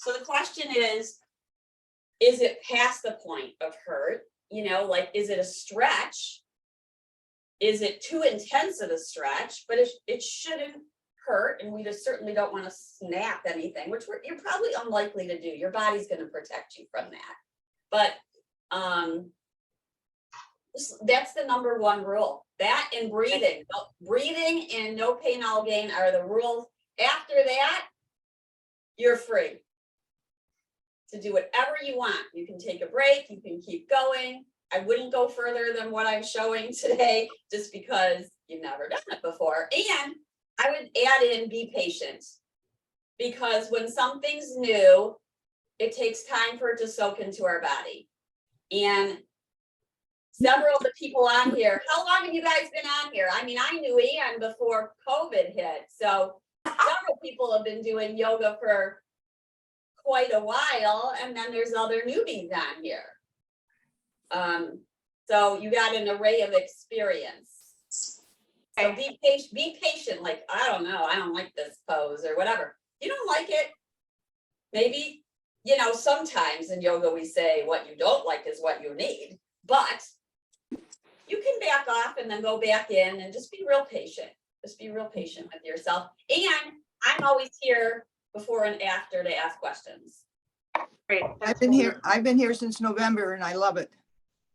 So the question is it past the point of hurt? You know, like, is it a stretch? Is it too intense of a stretch? But it shouldn't hurt, and we just certainly don't want to snap anything, which you're probably unlikely to do. Your body's going to protect you from that. But that's the number one rule. That and breathing. Breathing and no pain, no gain are the rules. After that, you're free to do whatever you want. You can take a break, you can keep going. I wouldn't go further than what I'm showing today, just because you've never done it before. And I would add in, be patient, because when something's new, it takes time for it to soak into our body. And several of the people on here, how long have you guys been on here? I mean, I knew Ian before COVID hit. So several people have been doing yoga for quite a while. And then there's other newbies on here. So you got an array of experience. So be patient. Like, I don't know, I don't like this pose or whatever. You don't like it. Maybe, you know, sometimes in yoga we say what you don't like is what you need, but you can back off and then go back in and just be real patient. Just be real patient with yourself. And I'm always here before and after to ask questions. Great. I've been here since November and I love it.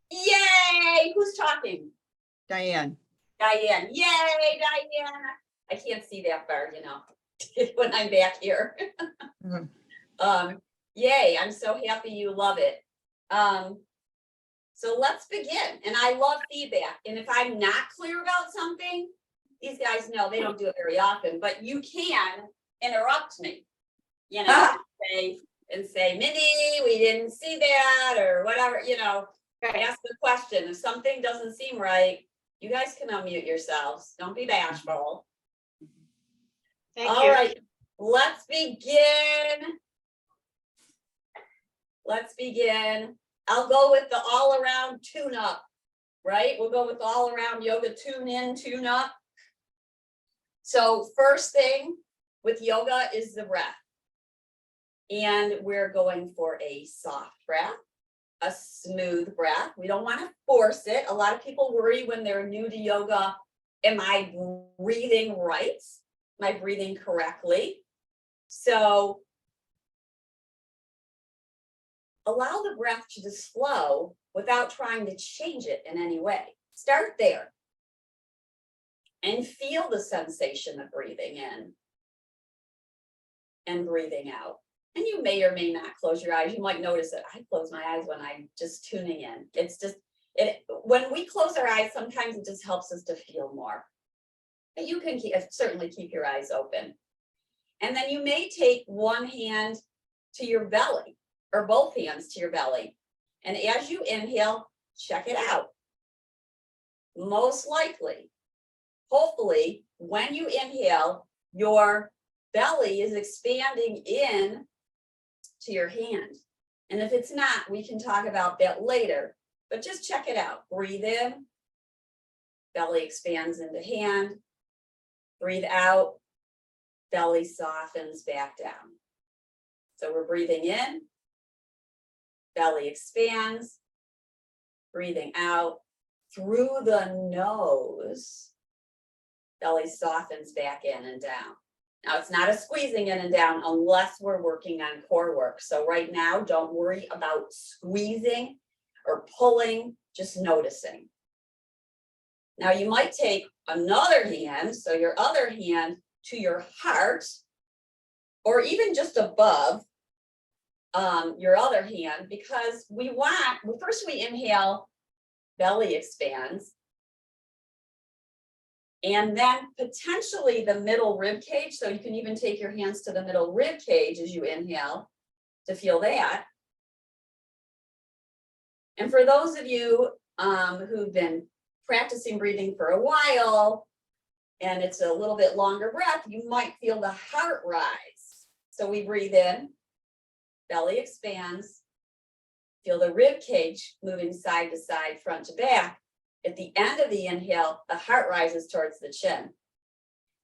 Yay! Who's talking? Diane. Diane. Yay, Diane. I can't see that far, you know, when I'm back here. Yay, I'm so happy you love it. So let's begin. And I love feedback. And if I'm not clear about something, these guys know they don't do it very often, but you can interrupt me, you know, say, Mindy, we didn't see that, or whatever, you know, ask the question. If something doesn't seem right, you guys can unmute yourselves. Don't be bashful. Thank All you. right, let's begin. Let's begin. I'll go with the all around tune up, right? We'll go with all around yoga, tune in, tune up. So first thing with yoga is the breath. And we're going for a soft breath, a smooth breath. We don't want to force it. A lot of people worry when they're new to yoga, am I breathing right? Am I breathing correctly? So allow the breath to just flow without trying to change it in any way. Start there and feel the sensation of breathing in and breathing out. And you may or may not close your eyes. You might notice that I close my eyes when I'm just tuning in. It's just, when we close our eyes, sometimes it just helps us to feel more. But you can certainly keep your eyes open. And then you may take one hand to your belly, or both hands to your belly. And as you inhale, check it out. Most likely, hopefully, when you inhale, your belly is expanding in to your hand. And if it's not, we can talk about that later, but just check it out. Breathe in, belly expands into hand. Breathe out, belly softens back down. So we're breathing in, belly expands, breathing out through the nose, belly softens back in and down. Now, it's not a squeezing in and down unless we're working on core work. So right now, don't worry about squeezing or pulling, just noticing. Now, you might take another hand, so your other hand to your heart, or even just above your other hand, because first we inhale, belly expands. And then potentially the middle rib cage. So you can even take your hands to the middle rib cage as you inhale to feel that. And for those of you who've been practicing breathing for a while, and it's a little bit longer breath, you might feel the heart rise. So we breathe in, belly expands, feel the rib cage moving side to side, front to back. At the end of the inhale, the heart rises towards the chin.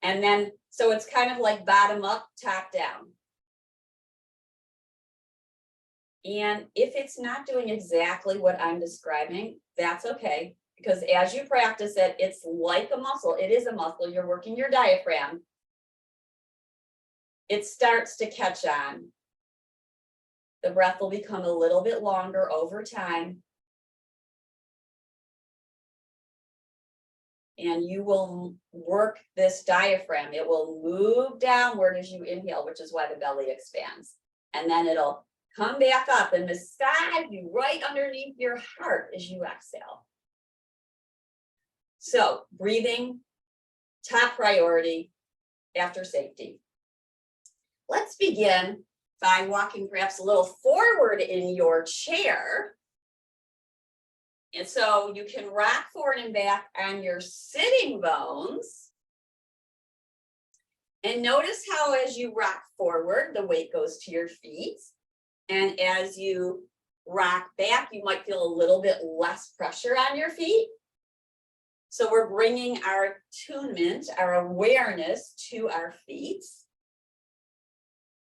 And then, so it's kind of like bottom up, top down. And if it's not doing exactly what I'm describing, that's okay. Because as you practice it, it's like a muscle. It is a muscle. You're working your diaphragm. It starts to catch on. The breath will become a little bit longer over time. And you will work this diaphragm. It will move downward as you inhale, which is why the belly expands. And then it'll come back up and massage you right underneath your heart as you exhale. So breathing, top priority after safety. Let's begin by walking perhaps a little forward in your chair. And so you can rock forward and back on your sitting bones. And notice how as you rock forward, the weight goes to your feet. And as you rock back, you might feel a little bit less pressure on your feet. So we're bringing our attunement, our awareness to our feet.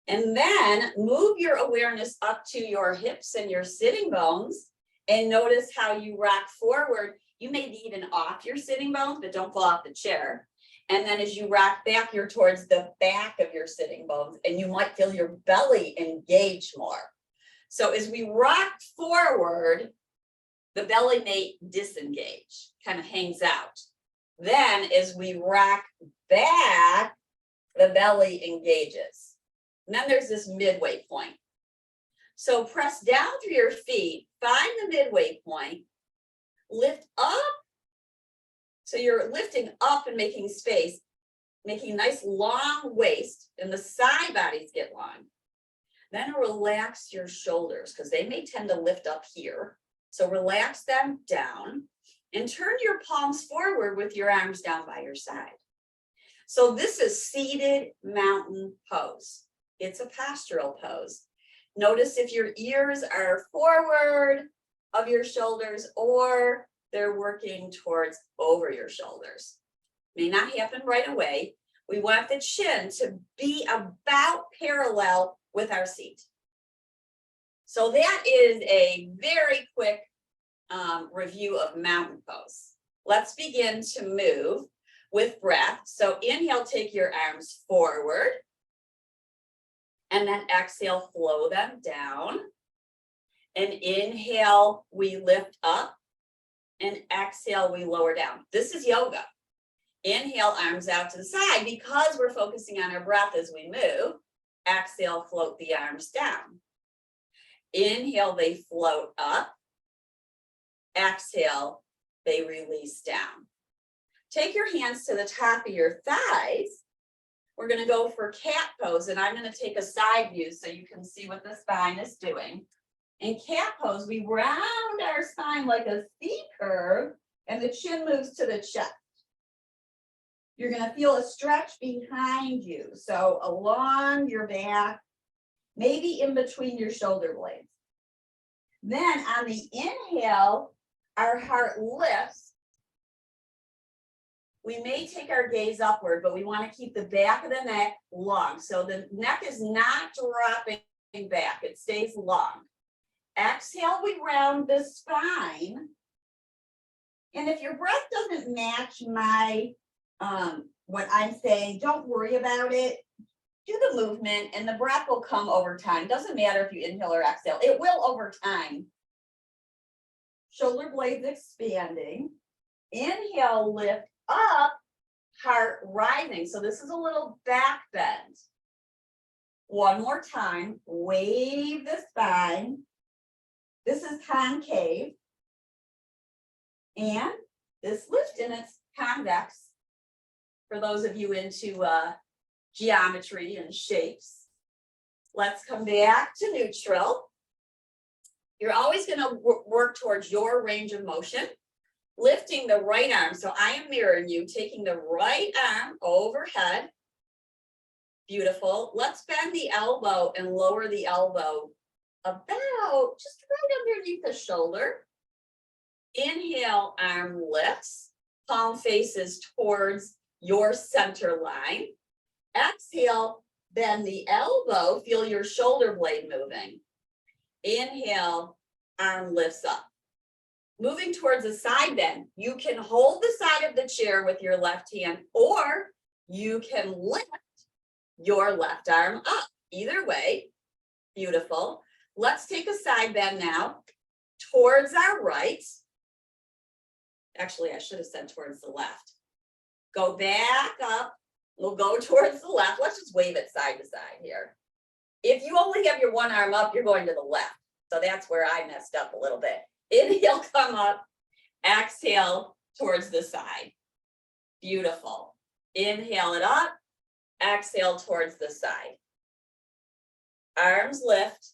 And then move your awareness up to your hips and your sitting bones. And notice how you rock forward. You may be even off your sitting bones, but don't fall off the chair. And then as you rock back, you're towards the back of your sitting bones, and you might feel your belly engage more. So as we rock forward, the belly may disengage, kind of hangs out. Then as we rock back, the belly engages. And then there's this midway point. So press down through your feet, find the midway point, lift up. So you're lifting up and making space, making a nice long waist, and the side bodies get long. Then relax your shoulders because they may tend to lift up here. So relax them down and turn your palms forward with your arms down by your side. So this is seated mountain pose. It's a postural pose. Notice if your ears are forward of your shoulders or they're working towards over your shoulders. May not happen right away. We want the chin to be about parallel with our seat. So that is a very quick review of mountain pose. Let's begin to move with breath. So inhale, take your arms forward. And then exhale, flow them down. And inhale, we lift up. And exhale, we lower down. This is yoga. Inhale, arms out to the side because we're focusing on our breath as we move. Exhale, float the arms down. Inhale, they float up. Exhale, they release down. Take your hands to the top of your thighs. We're going to go for cat pose, and I'm going to take a side view so you can see what the spine is doing. In cat pose, we round our spine like a C curve, and the chin moves to the chest. You're going to feel a stretch behind you, so along your back, maybe in between your shoulder blades. Then on the inhale, our heart lifts. We may take our gaze upward, but we want to keep the back of the neck long. So the neck is not dropping back. It stays long. Exhale, we round the spine. And if your breath doesn't match my, what I'm saying, don't worry about it. Do the movement and the breath will come over time. Doesn't matter if you inhale or exhale. It will over time. Shoulder blades expanding. Inhale, lift up, heart rising. So this is a little back bend. One more time, wave the spine. This is concave. And this lift and it's convex. For those of you into geometry and shapes. Let's come back to neutral. You're always going to work towards your range of motion. Lifting the right arm. So I am mirroring you, taking the right arm overhead. Beautiful. Let's bend the elbow and lower the elbow about just right underneath the shoulder. Inhale, arm lifts. Palm faces towards your center line. Exhale, bend the elbow. Feel your shoulder blade moving. Inhale, arm lifts up. Moving towards the side bend, you can hold the side of the chair with your left hand, or you can lift your left arm up. Either way, beautiful. Let's take a side bend now towards our right. Actually, I should have said towards the left. Go back up. We'll go towards the left. Let's just wave it side to side here. If you only have your one arm up, you're going to the left. So that's where I messed up a little bit. Inhale, come up. Exhale towards the side. Beautiful. Inhale it up. Exhale towards the side. Arms lift.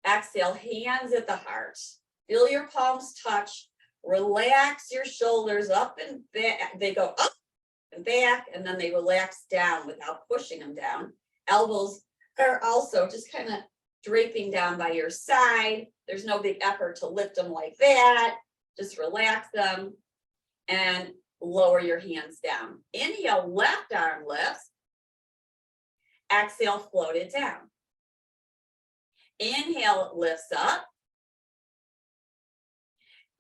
Exhale, hands at the heart. Feel your palms touch. Relax your shoulders up and back. They go up and back, and then they relax down without pushing them down. Elbows are also just kind of draping down by your side. There's no big effort to lift them like that. Just relax them and lower your hands down. Inhale, left arm lifts. Exhale, float it down. Inhale, lifts up.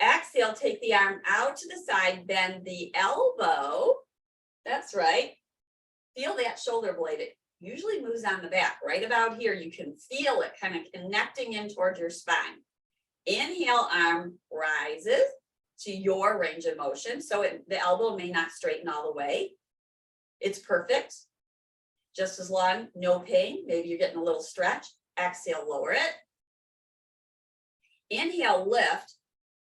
Exhale, take the arm out to the side, bend the elbow. That's right. Feel that shoulder blade. It usually moves on the back. Right about here, you can feel it kind of connecting in towards your spine. Inhale, arm rises to your range of motion. So the elbow may not straighten all the way. It's perfect. Just as long, no pain. Maybe you're getting a little stretch. Exhale, lower it. Inhale, lift.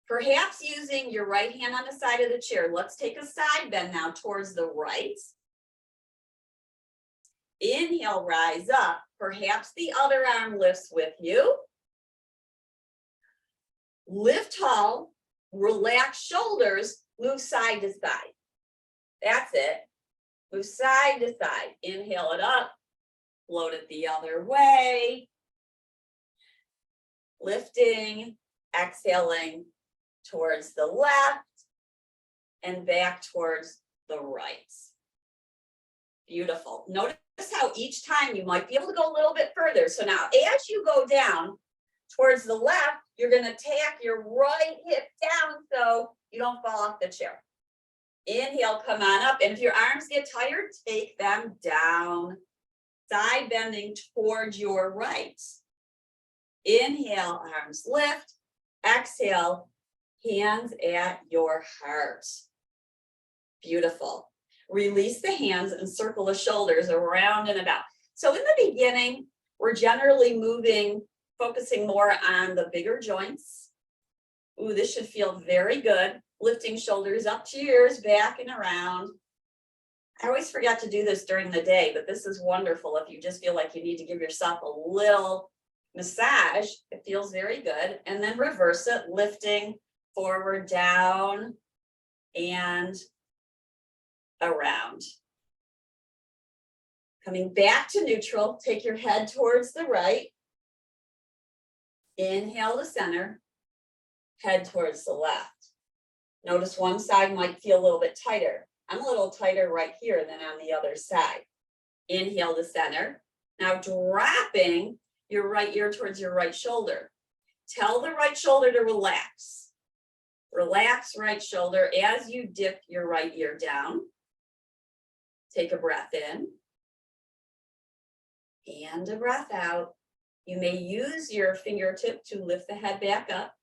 Perhaps using your right hand on the side of the chair. Let's take a side bend now towards the right. Inhale, rise up. Perhaps the other arm lifts with you. Lift tall, relax shoulders, move side to side. That's it. Move side to side. Inhale it up, float it the other way. Lifting, exhaling towards the left and back towards the right. Beautiful. Notice how each time you might be able to go a little bit further. So now as you go down towards the left, you're going to tack your right hip down so you don't fall off the chair. Inhale, come on up. And if your arms get tired, take them down. Side bending towards your right. Inhale, arms lift. Exhale, hands at your heart. Beautiful. Release the hands and circle the shoulders around and about. So in the beginning, we're generally moving, focusing more on the bigger joints. Ooh, this should feel very good. Lifting shoulders up to your ears, back and around. I always forget to do this during the day, but this is wonderful. If you just feel like you need to give yourself a little massage, it feels very good. And then reverse it, lifting forward, down, and around. Coming back to neutral, take your head towards the right. Inhale to center, head towards the left. Notice one side might feel a little bit tighter. I'm a little tighter right here than on the other side. Inhale to center. Now dropping your right ear towards your right shoulder. Tell the right shoulder to relax. Relax right shoulder as you dip your right ear down. Take a breath in and a breath out. You may use your fingertip to lift the head back up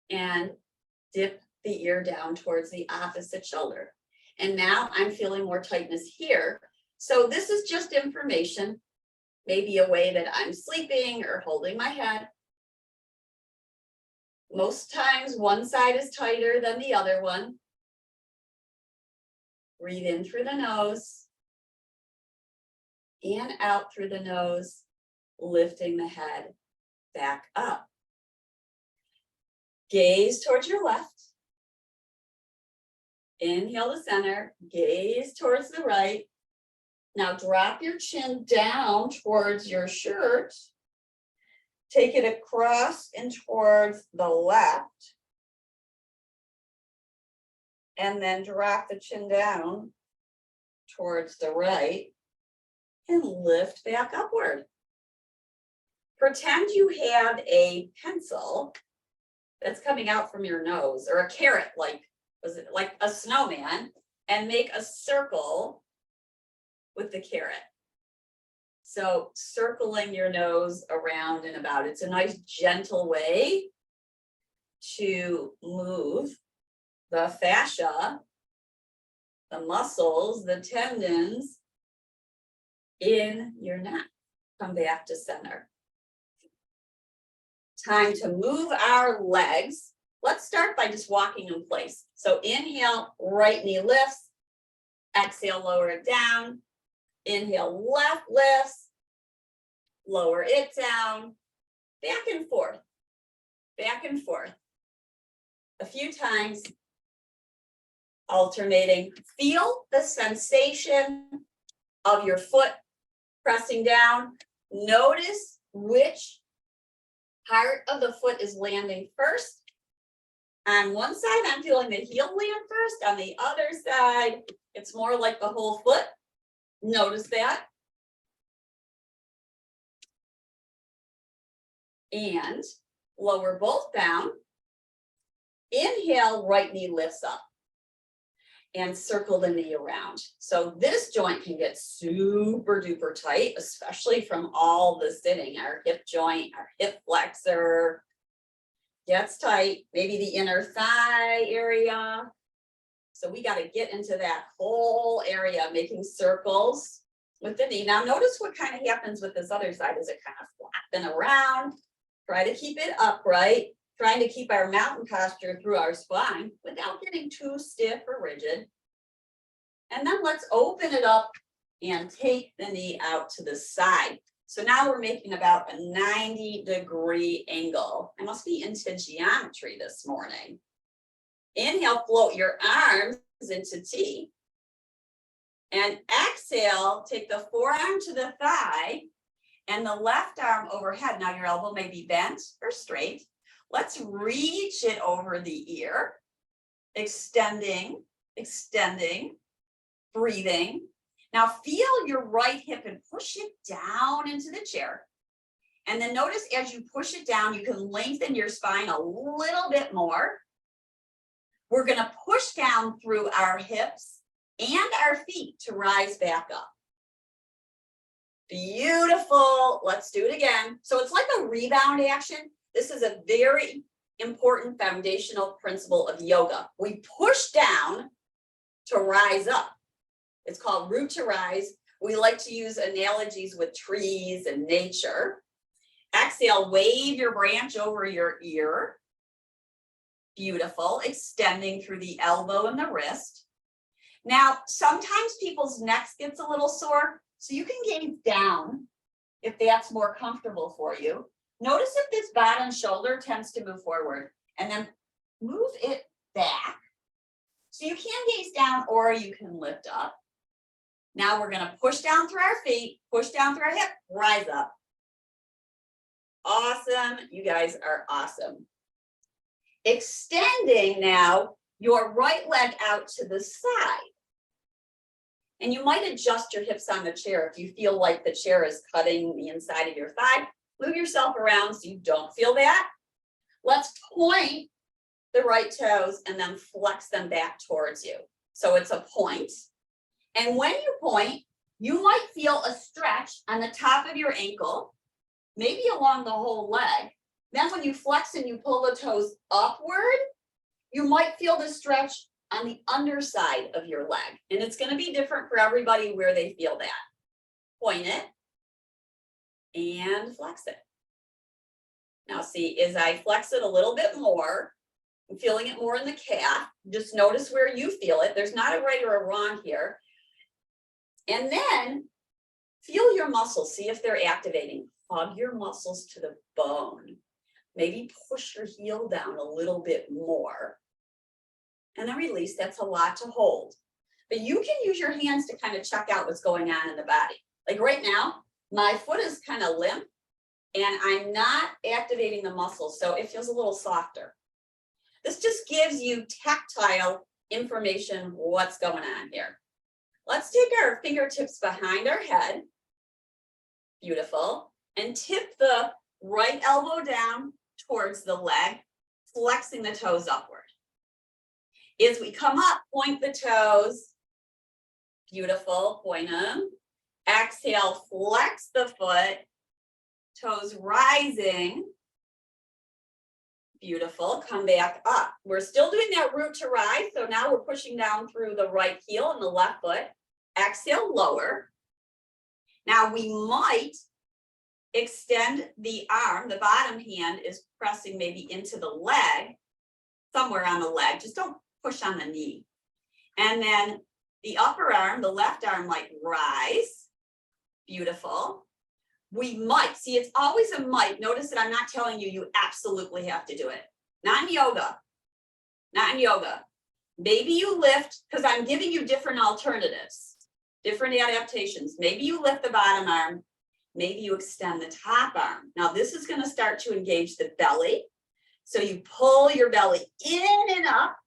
and dip the ear down towards the opposite shoulder. And now I'm feeling more tightness here. So this is just information, maybe a way that I'm sleeping or holding my head. Most times one side is tighter than the other one. Breathe in through the nose and out through the nose, lifting the head back up. Gaze towards your left. Inhale to center, gaze towards the right. Now drop your chin down towards your shirt. Take it across and towards the left. And then drop the chin down towards the right and lift back upward. Pretend you have a pencil that's coming out from your nose, or a carrot, like, was it like a snowman, and make a circle with the carrot. So circling your nose around and about, it's a nice gentle way to move the fascia, the muscles, the tendons in your neck. Come back to center. Time to move our legs. Let's start by just walking in place. So inhale, right knee lifts. Exhale, lower it down. Inhale, left lifts. Lower it down. Back and forth. Back and forth. A few times. Alternating. Feel the sensation of your foot pressing down. Notice which part of the foot is landing first. On one side, I'm feeling the heel land first. On the other side, it's more like the whole foot. Notice that. And lower both down. Inhale, right knee lifts up. And circle the knee around. So this joint can get super duper tight, especially from all the sitting. Our hip joint, our hip flexor gets tight, maybe the inner thigh area. So we got to get into that whole area, making circles with the knee. Now notice what kind of happens with this other side. Is it kind of flapping around? Try to keep it upright. Trying to keep our mountain posture through our spine without getting too stiff or rigid. And then let's open it up and take the knee out to the side. So now we're making about a 90-degree angle. I must be into geometry this morning. Inhale, float your arms into T. And exhale, take the forearm to the thigh and the left arm overhead. Now your elbow may be bent or straight. Let's reach it over the ear, extending, extending, breathing. Now feel your right hip and push it down into the chair. And then notice as you push it down, you can lengthen your spine a little bit more. We're going to push down through our hips and our feet to rise back up. Beautiful. Let's do it again. So it's like a rebound action. This is a very important foundational principle of yoga. We push down to rise up. It's called root to rise. We like to use analogies with trees and nature. Exhale, wave your branch over your ear. Beautiful. Extending through the elbow and the wrist. Now, sometimes people's necks gets a little sore, so you can gaze down if that's more comfortable for you. Notice if this bottom shoulder tends to move forward, and then move it back. So you can gaze down or you can lift up. Now we're going to push down through our feet, push down through our hip, rise up. Awesome. You guys are awesome. Extending now your right leg out to the side. And you might adjust your hips on the chair if you feel like the chair is cutting the inside of your thigh. Move yourself around so you don't feel that. Let's point the right toes and then flex them back towards you. So it's a point. And when you point, you might feel a stretch on the top of your ankle, maybe along the whole leg. Then when you flex and you pull the toes upward, you might feel the stretch on the underside of your leg. And it's going to be different for everybody where they feel that. Point it and flex it. Now see, as I flex it a little bit more, I'm feeling it more in the calf. Just notice where you feel it. There's not a right or a wrong here. And then feel your muscles. See if they're activating. Hug your muscles to the bone. Maybe push your heel down a little bit more. And then release. That's a lot to hold. But you can use your hands to kind of check out what's going on in the body. Like right now, my foot is kind of limp and I'm not activating the muscles, so it feels a little softer. This just gives you tactile information what's going on here. Let's take our fingertips behind our head. Beautiful. And tip the right elbow down towards the leg, flexing the toes upward. As we come up, point the toes. Beautiful, point them. Exhale, flex the foot, toes rising. Beautiful, come back up. We're still doing that root to rise, so now we're pushing down through the right heel and the left foot. Exhale, lower. Now we might extend the arm, the bottom hand is pressing maybe into the leg, somewhere on the leg, just don't push on the knee. And then the upper arm, the left arm might rise. Beautiful. We might, see, it's always a might. Notice that I'm not telling you, you absolutely have to do it. Not in yoga, not in yoga. Maybe you lift, because I'm giving you different alternatives, different adaptations. Maybe you lift the bottom arm, maybe you extend the top arm. Now this is going to start to engage the belly. So you pull your belly in and up,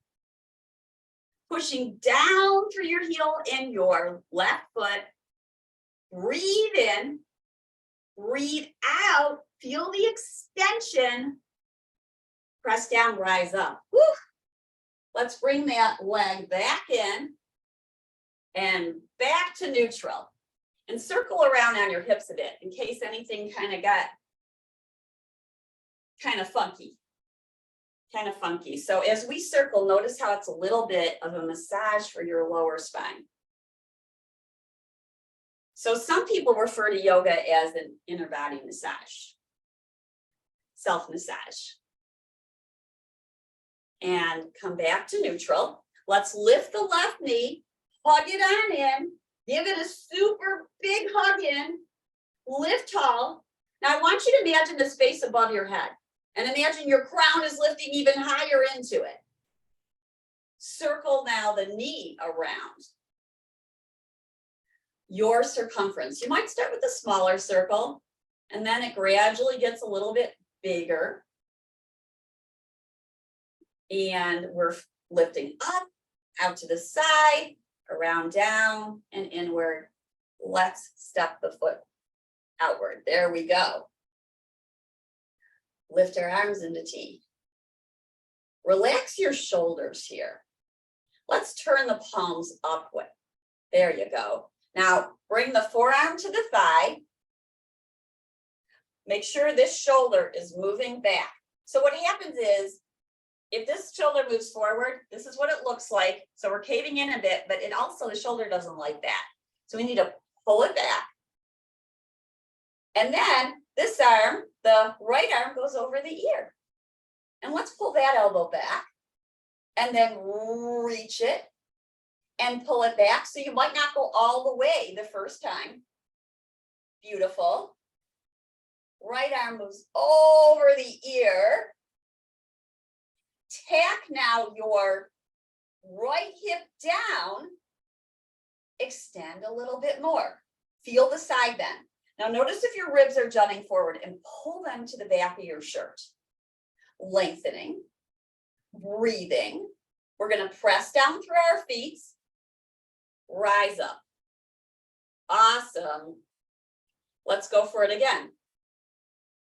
pushing down through your heel and your left foot. Breathe in, breathe out, feel the extension. Press down, rise up. Woo. Let's bring that leg back in and back to neutral. And circle around on your hips a bit in case anything kind of got kind of funky. So as we circle, notice how it's a little bit of a massage for your lower spine. So some people refer to yoga as an inner body massage, self-massage. And come back to neutral. Let's lift the left knee, hug it on in, give it a super big hug in, lift tall. Now I want you to imagine the space above your head and imagine your crown is lifting even higher into it. Circle now the knee around your circumference. You might start with a smaller circle and then it gradually gets a little bit bigger. And we're lifting up, out to the side, around, down, and inward. Let's step the foot outward. There we go. Lift our arms into T. Relax your shoulders here. Let's turn the palms upward. There you go. Now bring the forearm to the thigh. Make sure this shoulder is moving back. So what happens is, if this shoulder moves forward, this is what it looks like. So we're caving in a bit, but it also, the shoulder doesn't like that. So we need to pull it back. And then this arm, the right arm, goes over the ear. And let's pull that elbow back and then reach it and pull it back. So you might not go all the way the first time. Beautiful. Right arm moves over the ear. Tack now your right hip down, extend a little bit more. Feel the side bend. Now notice if your ribs are jutting forward and pull them to the back of your shirt. Lengthening, breathing. We're going to press down through our feet, rise up. Awesome. Let's go for it again.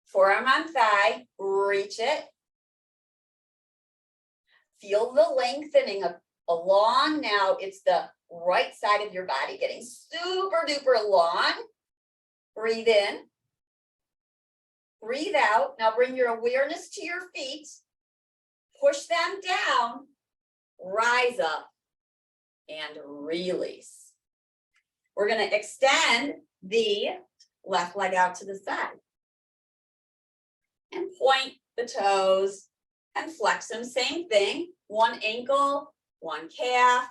Forearm on thigh, reach it. Feel the lengthening along now. It's the right side of your body getting super duper long. Breathe in. Breathe out. Now bring your awareness to your feet. Push them down. Rise up and release. We're going to extend the left leg out to the side. And point the toes. And flex them, same thing, one ankle, one calf,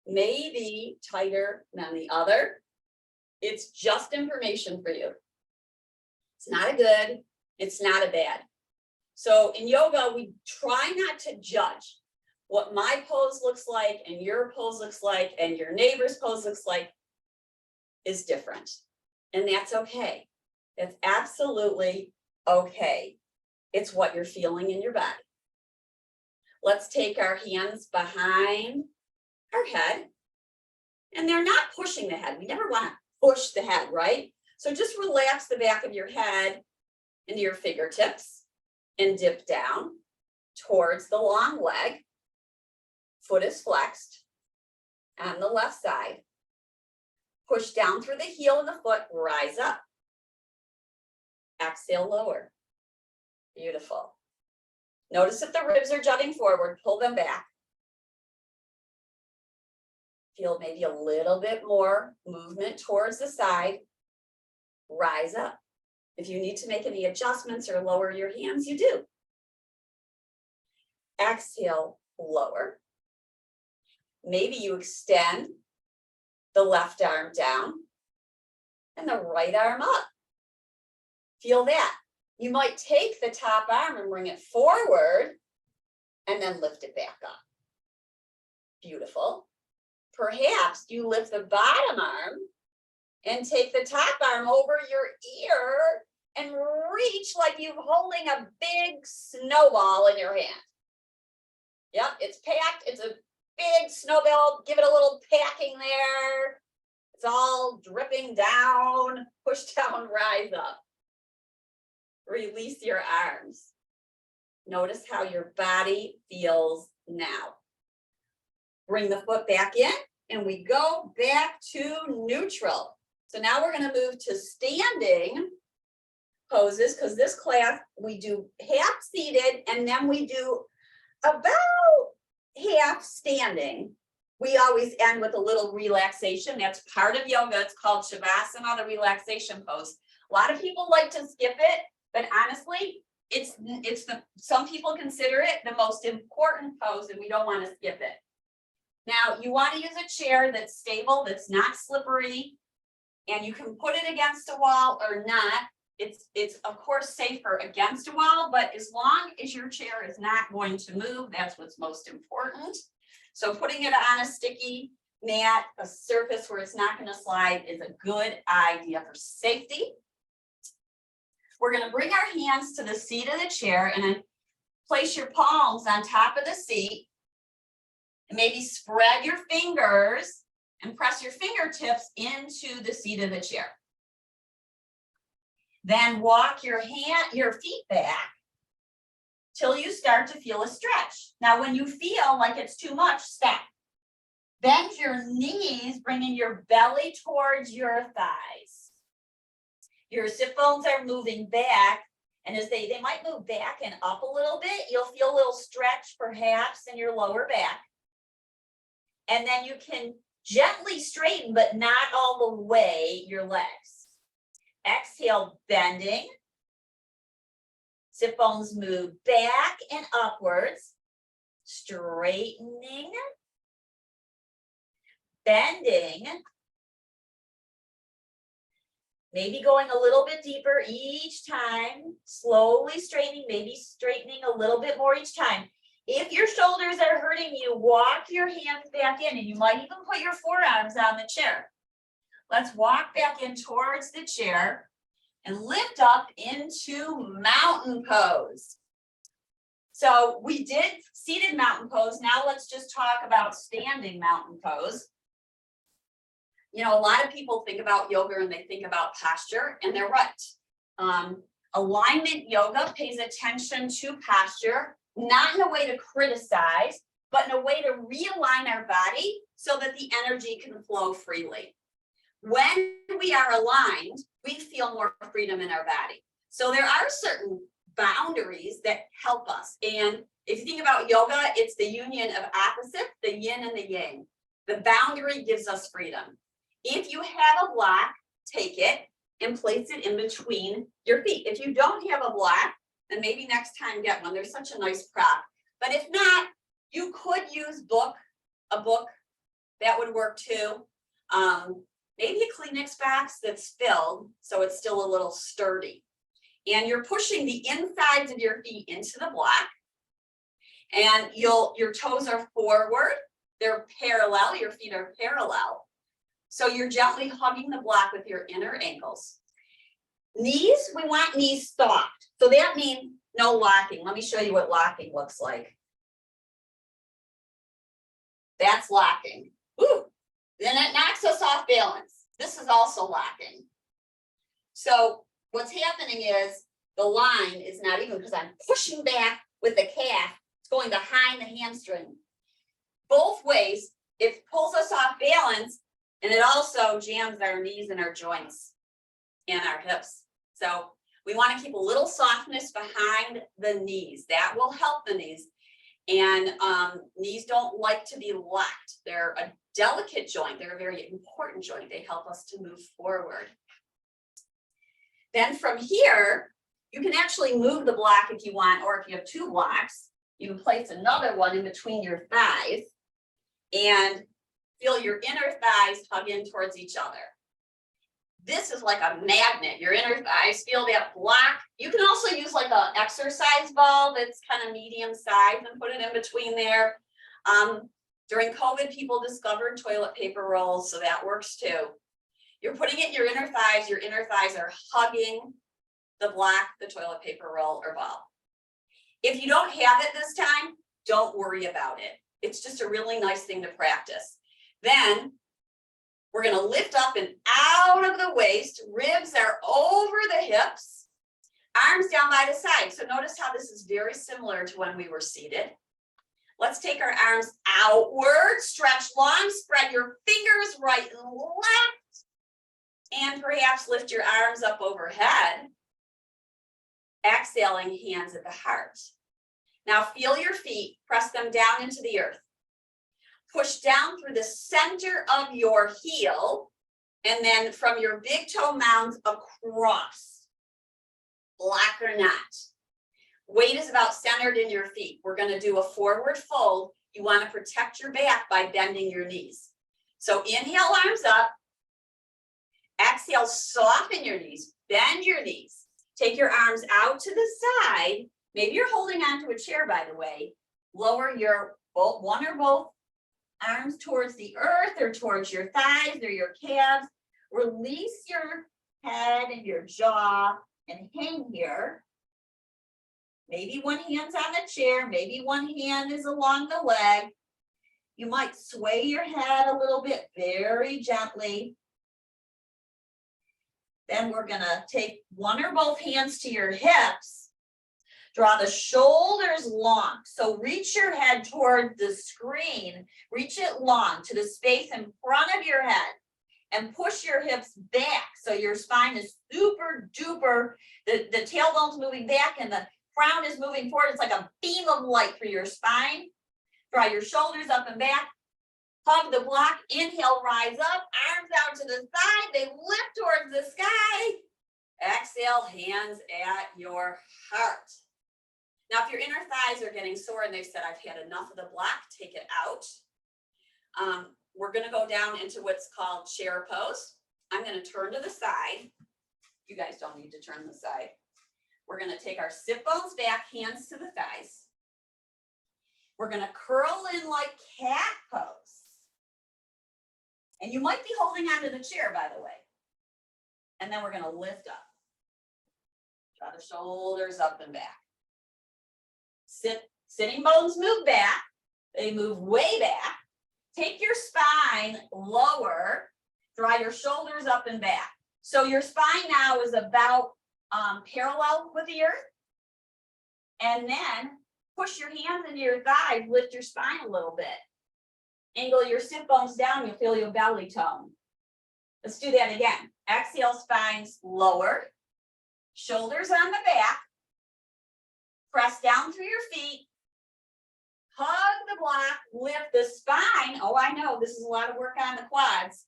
maybe tighter than the other. It's just information for you. It's not a good, it's not a bad. So in yoga, we try not to judge what my pose looks like and your pose looks like and your neighbor's pose looks like is different. And that's okay. That's absolutely okay. It's what you're feeling in your body. Let's take our hands behind our head. And they're not pushing the head. We never want to push the head, right? So just relax the back of your head. into your fingertips and dip down towards the long leg. Foot is flexed on the left side. Push down through the heel of the foot, rise up. Exhale, lower. Beautiful. Notice if the ribs are jutting forward, pull them back. Feel maybe a little bit more movement towards the side. Rise up. If you need to make any adjustments or lower your hands, you do. Exhale, lower. Maybe you extend the left arm down and the right arm up. Feel that. You might take the top arm and bring it forward and then lift it back up. Beautiful. Perhaps you lift the bottom arm and take the top arm over your ear and reach like you're holding a big snowball in your hand. Yep, it's packed. It's a big snowball. Give it a little packing there. It's all dripping down. Push down, rise up. Release your arms. Notice how your body feels now. Bring the foot back in and we go back to neutral. So now we're going to move to standing poses because this class we do half seated and then we do about half standing. We always end with a little relaxation. That's part of yoga. It's called Shavasana, the relaxation pose. A lot of people like to skip it, but honestly, some people consider it the most important pose and we don't want to skip it. Now you want to use a chair that's stable, that's not slippery, and you can put it against a wall or not. It's of course safer against a wall, but as long as your chair is not going to move, that's what's most important. So putting it on a sticky mat, a surface where it's not going to slide is a good idea for safety. We're going to bring our hands to the seat of the chair and then place your palms on top of the seat. And maybe spread your fingers and press your fingertips into the seat of the chair. Then walk your feet back till you start to feel a stretch. Now, when you feel like it's too much, stop. Bend your knees, bringing your belly towards your thighs. Your sit bones are moving back, and as they might move back and up a little bit, you'll feel a little stretch perhaps in your lower back. And then you can gently straighten, but not all the way, your legs. Exhale, bending. Sit bones move back and upwards. Straightening. Bending. Maybe going a little bit deeper each time. Slowly straightening, maybe straightening a little bit more each time. If your shoulders are hurting you, walk your hands back in, and you might even put your forearms on the chair. Let's walk back in towards the chair and lift up into mountain pose. So we did seated mountain pose. Now let's just talk about standing mountain pose. You know, a lot of people think about yoga and they think about posture, and they're right. Alignment yoga pays attention to posture, not in a way to criticize, but in a way to realign our body so that the energy can flow freely. When we are aligned, we feel more freedom in our body. So there are certain boundaries that help us. And if you think about yoga, it's the union of opposites, the yin and the yang. The boundary gives us freedom. If you have a block, take it and place it in between your feet. If you don't have a block, then maybe next time get one. There's such a nice prop. But if not, you could use a book. That would work too. Maybe a Kleenex box that's filled so it's still a little sturdy. And you're pushing the insides of your feet into the block. And your toes are forward. They're parallel. Your feet are parallel. So you're gently hugging the block with your inner ankles. Knees, we want knees soft. So that means no locking. Let me show you what locking looks like. That's locking. Woo! Then it knocks us off balance. This is also locking. So what's happening is the line is not even because I'm pushing back with the calf. It's going behind the hamstring. Both ways, it pulls us off balance, and it also jams our knees and our joints and our hips. So we want to keep a little softness behind the knees. That will help the knees. And knees don't like to be locked. They're a delicate joint. They're a very important joint. They help us to move forward. Then from here, you can actually move the block if you want, or if you have two blocks, you can place another one in between your thighs and feel your inner thighs hug in towards each other. This is like a magnet. Your inner thighs feel that block. You can also use like an exercise ball that's kind of medium size and put it in between there. During COVID, people discovered toilet paper rolls, so that works too. You're putting it in your inner thighs are hugging the block, the toilet paper roll or ball. If you don't have it this time, don't worry about it. It's just a really nice thing to practice. Then we're going to lift up and out of the waist. Ribs are over the hips. Arms down by the side. So notice how this is very similar to when we were seated. Let's take our arms outward, stretch long, spread your fingers right and left, and perhaps lift your arms up overhead. Exhaling, hands at the heart. Now feel your feet, press them down into the earth. Push down through the center of your heel, and then from your big toe mounds across, block or not. Weight is about centered in your feet. We're going to do a forward fold. You want to protect your back by bending your knees. So inhale, arms up. Exhale, soften your knees, bend your knees. Take your arms out to the side. Maybe you're holding onto a chair, by the way. Lower your one or both arms towards the earth or towards your thighs or your calves. Release your head and your jaw and hang here. Maybe one hand's on the chair, maybe one hand is along the leg. You might sway your head a little bit very gently. Then we're gonna take one or both hands to your hips. Draw the shoulders long. So reach your head toward the screen. Reach it long to the space in front of your head and push your hips back. So your spine is super duper, the tailbone's moving back and the crown is moving forward. It's like a beam of light for your spine. Draw your shoulders up and back. Hug the block. Inhale, rise up. Arms out to the side. They lift towards the sky. Exhale, hands at your heart. Now, if your inner thighs are getting sore and they've said, I've had enough of the block, take it out. We're going to go down into what's called chair pose. I'm going to turn to the side. You guys don't need to turn to the side. We're going to take our sit bones back, hands to the thighs. We're going to curl in like cat pose. And you might be holding onto the chair, by the way. And then we're going to lift up. Draw the shoulders up and back. Sitting bones move back. They move way back. Take your spine lower. Draw your shoulders up and back. So your spine now is about parallel with the earth. And then push your hands into your thighs, lift your spine a little bit. Angle your sit bones down, you'll feel your belly tone. Let's do that again. Exhale, spines lower. Shoulders on the back. Press down through your feet. Hug the block, lift the spine. Oh, I know, this is a lot of work on the quads.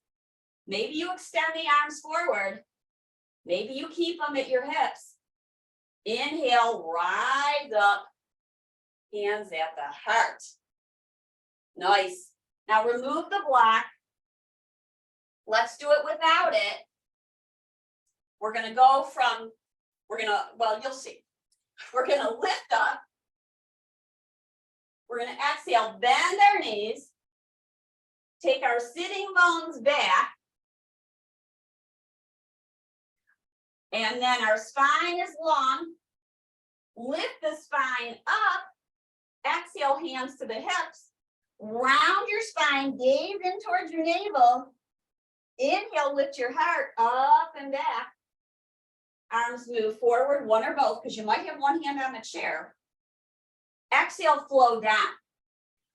Maybe you extend the arms forward. Maybe you keep them at your hips. Inhale, rise up. Hands at the heart. Nice. Now remove the block. Let's do it without it. We're going to go from, well, you'll see. We're going to lift up. We're going to exhale, bend our knees. Take our sitting bones back. And then our spine is long. Lift the spine up. Exhale, hands to the hips. Round your spine, gaze in towards your navel. Inhale, lift your heart up and back. Arms move forward, one or both, because you might have one hand on the chair. Exhale, flow down.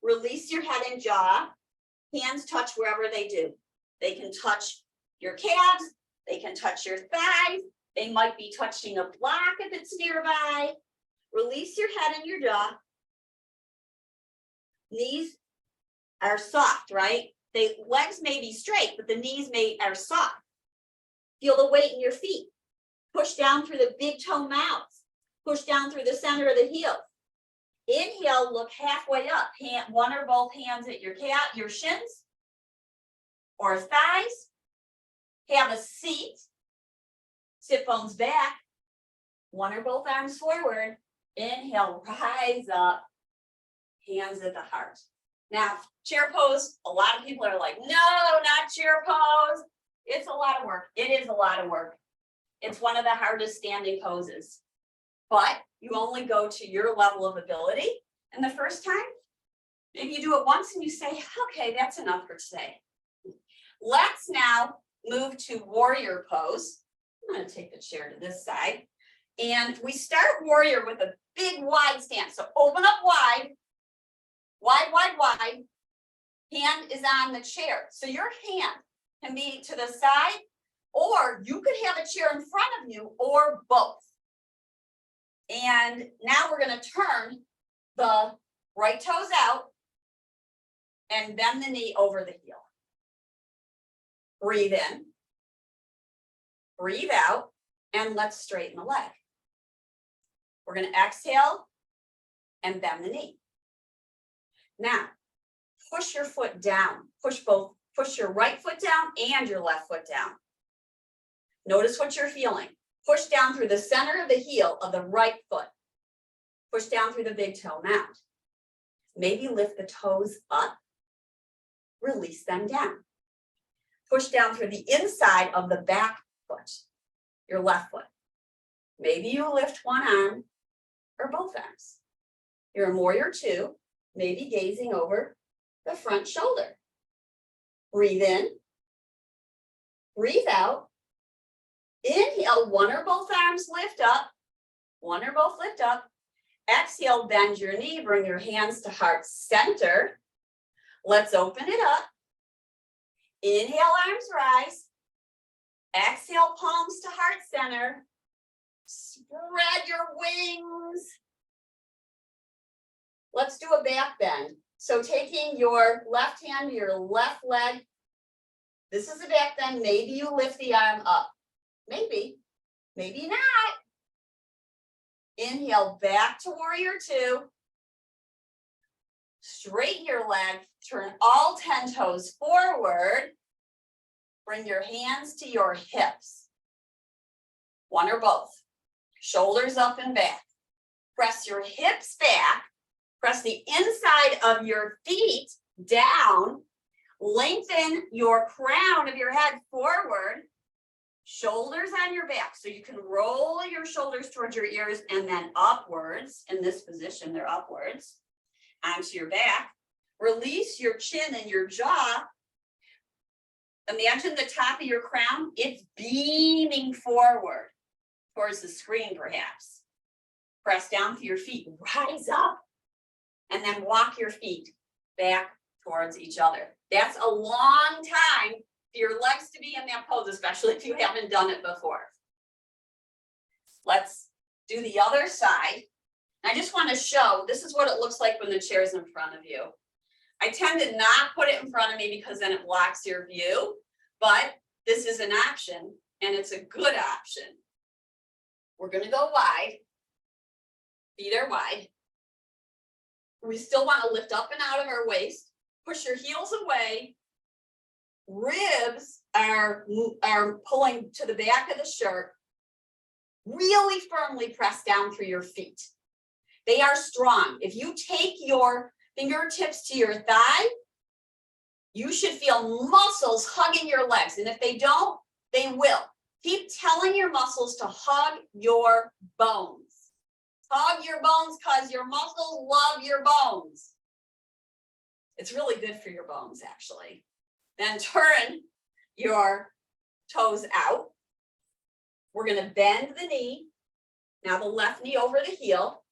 Release your head and jaw. Hands touch wherever they do. They can touch your calves. They can touch your thighs. They might be touching a block if it's nearby. Release your head and your jaw. Knees are soft, right? Legs may be straight, but the knees are soft. Feel the weight in your feet. Push down through the big toe mounts. Push down through the center of the heels. Inhale, look halfway up. One or both hands at your shins or thighs. Have a seat. Sit bones back. One or both arms forward. Inhale, rise up. Hands at the heart. Now, chair pose, a lot of people are like, no, not chair pose. It's a lot of work. It is a lot of work. It's one of the hardest standing poses. But you only go to your level of ability. And the first time, maybe you do it once and you say, okay, that's enough for today. Let's now move to warrior pose. I'm going to take the chair to this side. And we start warrior with a big wide stance. So open up wide. Wide, wide, wide. Hand is on the chair. So your hand can be to the side, or you could have a chair in front of you, or both. And now we're going to turn the right toes out and bend the knee over the heel. Breathe in. Breathe out. And let's straighten the leg. We're going to exhale and bend the knee. Now, push your foot down. Push your right foot down and your left foot down. Notice what you're feeling. Push down through the center of the heel of the right foot. Push down through the big toe mount. Maybe lift the toes up. Release them down. Push down through the inside of the back foot, your left foot. Maybe you lift one arm or both arms. You're in warrior two, maybe gazing over the front shoulder. Breathe in. Breathe out. Inhale, one or both arms lift up. One or both lift up. Exhale, bend your knee, bring your hands to heart center. Let's open it up. Inhale, arms rise. Exhale, palms to heart center. Spread your wings. Let's do a back bend. So taking your left hand to your left leg. This is a back bend. Maybe you lift the arm up. Maybe, maybe not. Inhale, back to warrior two. Straighten your leg, turn all 10 toes forward. Bring your hands to your hips. One or both. Shoulders up and back. Press your hips back. Press the inside of your feet down. Lengthen your crown of your head forward. Shoulders on your back. So you can roll your shoulders towards your ears and then upwards. In this position, they're upwards. Onto your back. Release your chin and your jaw. Imagine the top of your crown. It's beaming forward towards the screen, perhaps. Press down to your feet. Rise up. And then walk your feet back towards each other. That's a long time for your legs to be in that pose, especially if you haven't done it before. Let's do the other side. I just want to show, this is what it looks like when the chair is in front of you. I tend to not put it in front of me because then it blocks your view, but this is an option and it's a good option. We're going to go wide. Feet are wide. We still want to lift up and out of our waist. Push your heels away. Ribs are pulling to the back of the shirt. Really firmly press down through your feet. They are strong. If you take your fingertips to your thigh, you should feel muscles hugging your legs. And if they don't, they will. Keep telling your muscles to hug your bones. Hug your bones because your muscles love your bones. It's really good for your bones, actually. Then turn your toes out. We're gonna bend the knee. Now the left knee over the heel.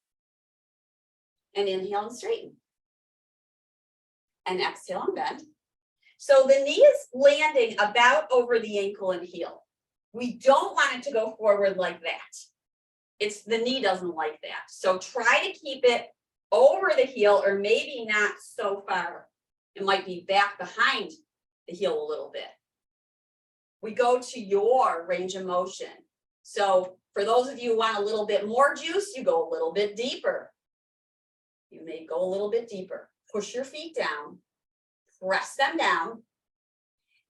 And inhale and straighten. And exhale and bend. So the knee is landing about over the ankle and heel. We don't want it to go forward like that. The knee doesn't like that. So try to keep it over the heel, or maybe not so far. It might be back behind the heel a little bit. We go to your range of motion. So for those of you who want a little bit more juice, you go a little bit deeper. You may go a little bit deeper. Push your feet down, press them down.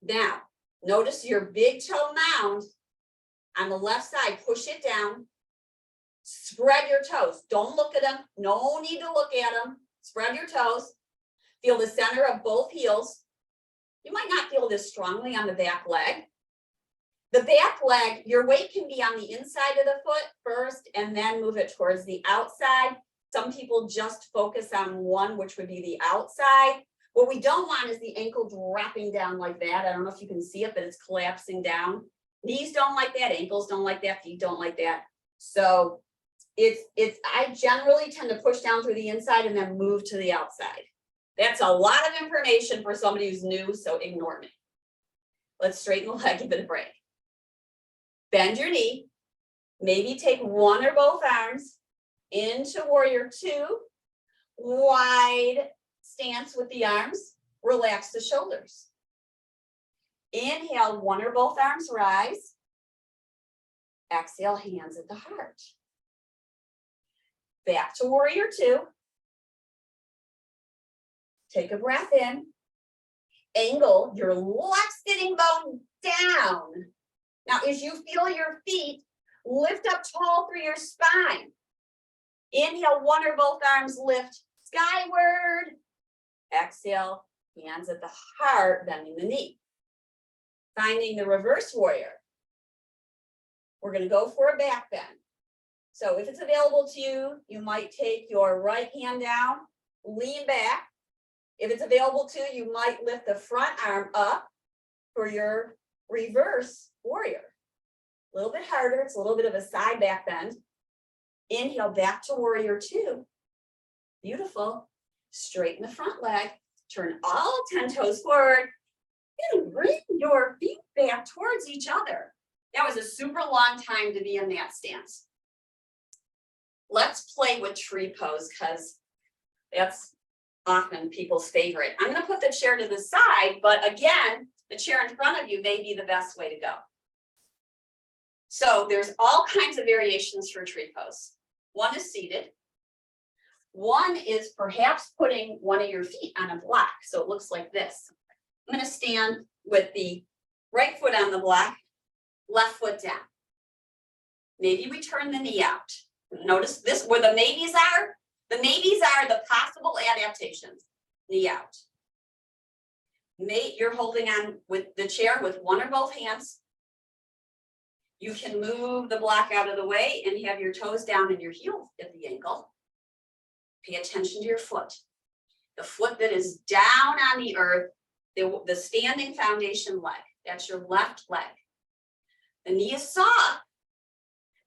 Now, notice your big toe mound on the left side, push it down. Spread your toes. Don't look at them. No need to look at them. Spread your toes. Feel the center of both heels. You might not feel this strongly on the back leg. The back leg, your weight can be on the inside of the foot first and then move it towards the outside. Some people just focus on one, which would be the outside. What we don't want is the ankle dropping down like that. I don't know if you can see it, but it's collapsing down. Knees don't like that. Ankles don't like that. Feet don't like that. So I generally tend to push down through the inside and then move to the outside. That's a lot of information for somebody who's new, so ignore me. Let's straighten the leg, give it a break. Bend your knee. Maybe take one or both arms into warrior two. Wide stance with the arms. Relax the shoulders. Inhale, one or both arms rise. Exhale, hands at the heart. Back to warrior two. Take a breath in. Angle your left sitting bone down. Now, as you feel your feet lift up tall through your spine. Inhale, one or both arms lift skyward. Exhale, hands at the heart, bending the knee. Finding the reverse warrior. We're going to go for a back bend. So if it's available to you, you might take your right hand down, lean back. If it's available to you, you might lift the front arm up for your reverse warrior. A little bit harder. It's a little bit of a side back bend. Inhale, back to warrior two. Beautiful. Straighten the front leg. Turn all 10 toes forward. And bring your feet back towards each other. That was a super long time to be in that stance. Let's play with tree pose, because that's often people's favorite. I'm going to put the chair to the side, but again, the chair in front of you may be the best way to go. So there's all kinds of variations for tree pose. One is seated. One is perhaps putting one of your feet on a block, so it looks like this. I'm going to stand with the right foot on the block, left foot down. Maybe we turn the knee out. Notice this, where the maybes are. The maybes are the possible adaptations. Knee out. You're holding on with the chair with one or both hands. You can move the block out of the way and have your toes down and your heels at the ankle. Pay attention to your foot. The foot that is down on the earth, the standing foundation leg. That's your left leg. The knee is soft,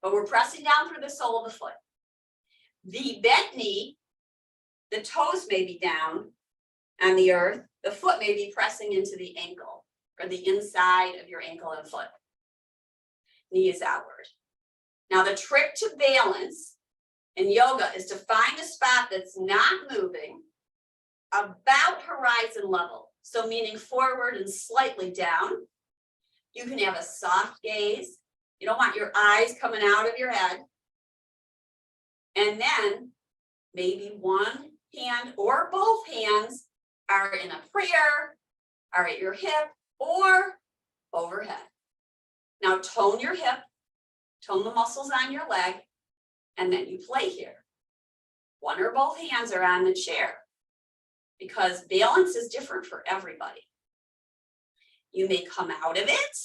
but we're pressing down through the sole of the foot. The bent knee, the toes may be down on the earth. The foot may be pressing into the ankle or the inside of your ankle and foot. Knee is outward. Now the trick to balance in yoga is to find a spot that's not moving, about horizon level. So meaning forward and slightly down. You can have a soft gaze. You don't want your eyes coming out of your head. And then maybe one hand or both hands are in a prayer, are at your hip or overhead. Now tone your hip, tone the muscles on your leg, and then you play here. One or both hands are on the chair because balance is different for everybody. You may come out of it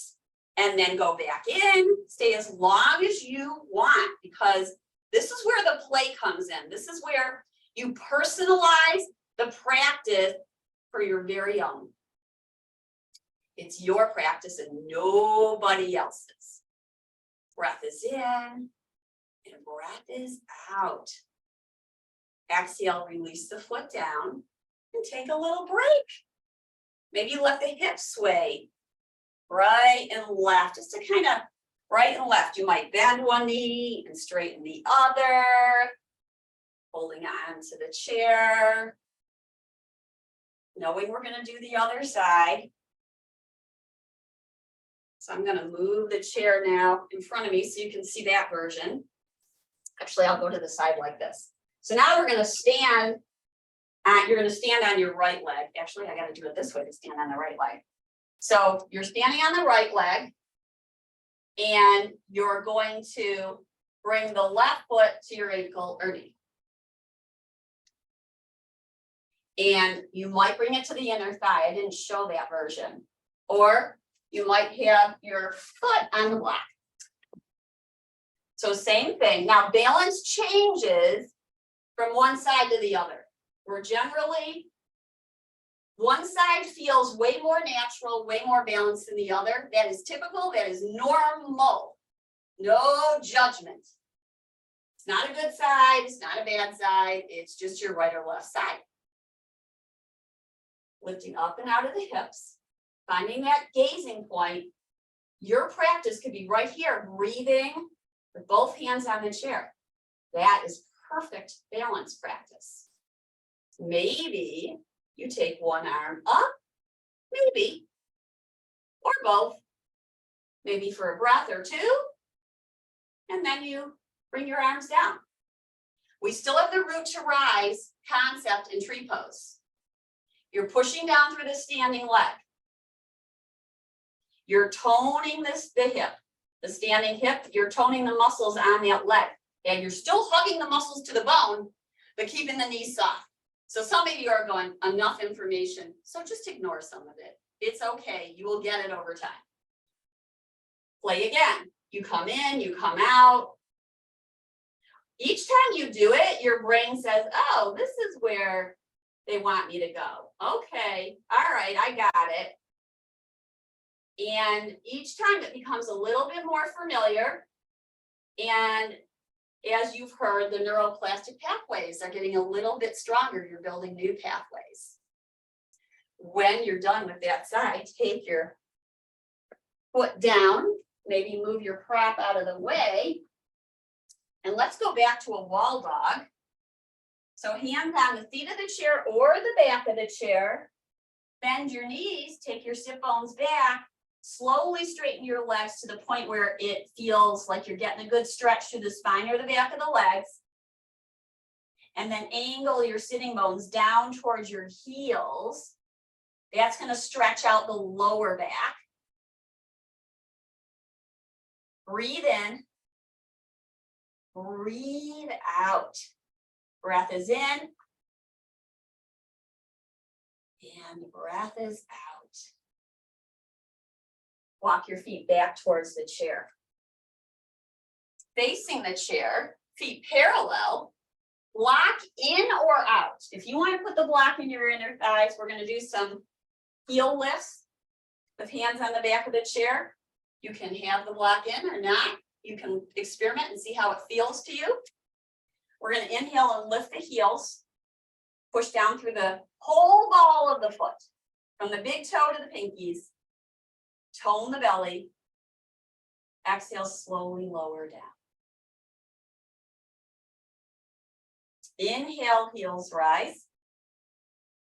and then go back in, stay as long as you want, because this is where the play comes in. This is where you personalize the practice for your very own. It's your practice and nobody else's. Breath is in and breath is out. Exhale, release the foot down and take a little break. Maybe let the hips sway right and left, just to kind of right and left. You might bend one knee and straighten the other, holding on to the chair, knowing we're going to do the other side. So I'm going to move the chair now in front of me so you can see that version. Actually, I'll go to the side like this. So now we're going to stand. You're going to stand on your right leg. Actually, I got to do it this way to stand on the right leg. So you're standing on the right leg, and you're going to bring the left foot to your ankle or knee. And you might bring it to the inner thigh. I didn't show that version. Or you might have your foot on the block. So same thing. Now balance changes from one side to the other. We're generally, one side feels way more natural, way more balanced than the other. That is typical, that is normal. No judgment. It's not a good side, it's not a bad side, it's just your right or left side. Lifting up and out of the hips, finding that gazing point. Your practice could be right here, breathing with both hands on the chair. That is perfect balance practice. Maybe you take one arm up, maybe, or both, maybe for a breath or two, and then you bring your arms down. We still have the root to rise concept in tree pose. You're pushing down through the standing leg. You're toning the hip, the standing hip, you're toning the muscles on that leg. And you're still hugging the muscles to the bone, but keeping the knees soft. So some of you are going, enough information, so just ignore some of it. It's okay, you will get it over time. Play again. You come in, you come out. Each time you do it, your brain says, oh, this is where they want me to go. Okay, all right, I got it. And each time it becomes a little bit more familiar. And as you've heard, the neuroplastic pathways are getting a little bit stronger. You're building new pathways. When you're done with that side, take your foot down, maybe move your prop out of the way. And let's go back to a wall dog. So hands on the seat of the chair or the back of the chair. Bend your knees, take your sit bones back. Slowly straighten your legs to the point where it feels like you're getting a good stretch through the spine or the back of the legs. And then angle your sitting bones down towards your heels. That's going to stretch out the lower back. Breathe in. Breathe out. Breath is in. And breath is out. Walk your feet back towards the chair. Facing the chair, feet parallel, block in or out. If you want to put the block in your inner thighs, we're going to do some heel lifts with hands on the back of the chair. You can have the block in or not. You can experiment and see how it feels to you. We're going to inhale and lift the heels. Push down through the whole ball of the foot, from the big toe to the pinkies. Tone the belly. Exhale, slowly lower down. Inhale, heels rise.